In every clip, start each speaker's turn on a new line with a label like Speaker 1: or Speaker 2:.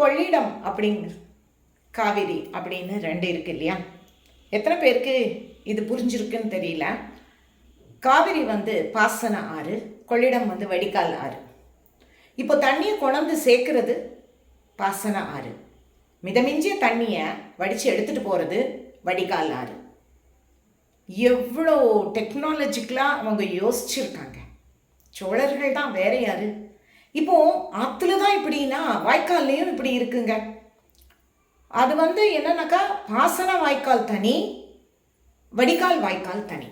Speaker 1: கொள்ளிடம் அப்படின்னு காவிரி அப்படின்னு ரெண்டு இருக்கு இல்லையா? எத்தனை பேருக்கு இது புரிஞ்சிருக்குன்னு தெரியல. காவிரி பாசன ஆறு, கொள்ளிடம் வடிகால் ஆறு. இப்போ தண்ணியை கொண்டு சேர்க்கறது பாசன ஆறு, மிதமிஞ்சிய தண்ணியை வடித்து எடுத்துகிட்டு போகிறது வடிகால் ஆறு. எவ்வளோ டெக்னாலஜிக்கலாக அவங்க யோசிச்சுருக்காங்க. சோழர்கள் தான், வேற யாரு? இப்போது ஆற்றுல தான் இப்படின்னா வாய்க்கால்லையும் இப்படி இருக்குங்க. அது என்னன்னாக்கா பாசன வாய்க்கால் தனி, வடிகால் வாய்க்கால் தனி.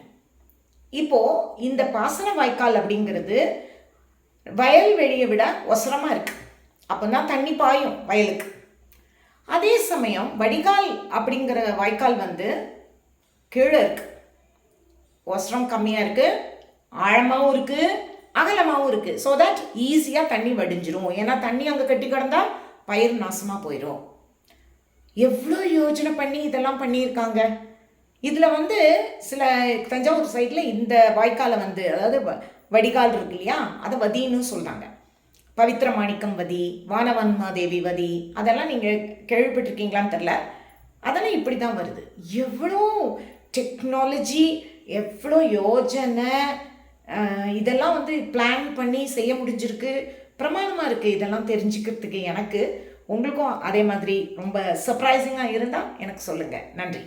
Speaker 1: இப்போது இந்த பாசன வாய்க்கால் அப்படிங்கிறது வயல்வெளியை விட ஒசரமாக இருக்குது. அப்போ தான் தண்ணி பாயும் வயலுக்கு. அதே சமயம் வடிகால் அப்படிங்கிற வாய்க்கால் கீழே இருக்குது, ஒசரம் கம்மியாக இருக்குது, ஆழமாகவும் இருக்குது, அகலமாகவும் இருக்குது. ஸோ தட் ஈஸியாக தண்ணி வடிஞ்சிரும். ஏன்னா தண்ணி அங்கே கட்டி கிடந்தால் பயிர் நாசமாக போயிடும். எவ்வளோ யோஜனை பண்ணி இதெல்லாம் பண்ணியிருக்காங்க. இதில் சில தஞ்சாவூர் சைடில் இந்த வாய்க்காலை அதாவது வடிகால் இருக்கு இல்லையா, அதை வதின்னு சொல்கிறாங்க. பவித்ர மாணிக்கம் வதி, வானவன்மாதேவி வதி, அதெல்லாம் நீங்கள் கேள்விப்பட்டிருக்கீங்களான்னு தெரில. அதெல்லாம் இப்படி தான் வருது. எவ்வளோ டெக்னாலஜி, எவ்வளோ யோஜனை, இதெல்லாம் பிளான் பண்ணி செய்ய முடிஞ்சிருக்கு. பிரமாதமாக இருக்குது. இதெல்லாம் தெரிஞ்சுக்கிறதுக்கு எனக்கு. உங்களுக்கும் அதே மாதிரி ரொம்ப சர்ப்ரைசிங்காக இருந்தால் எனக்கு சொல்லுங்கள். நன்றி.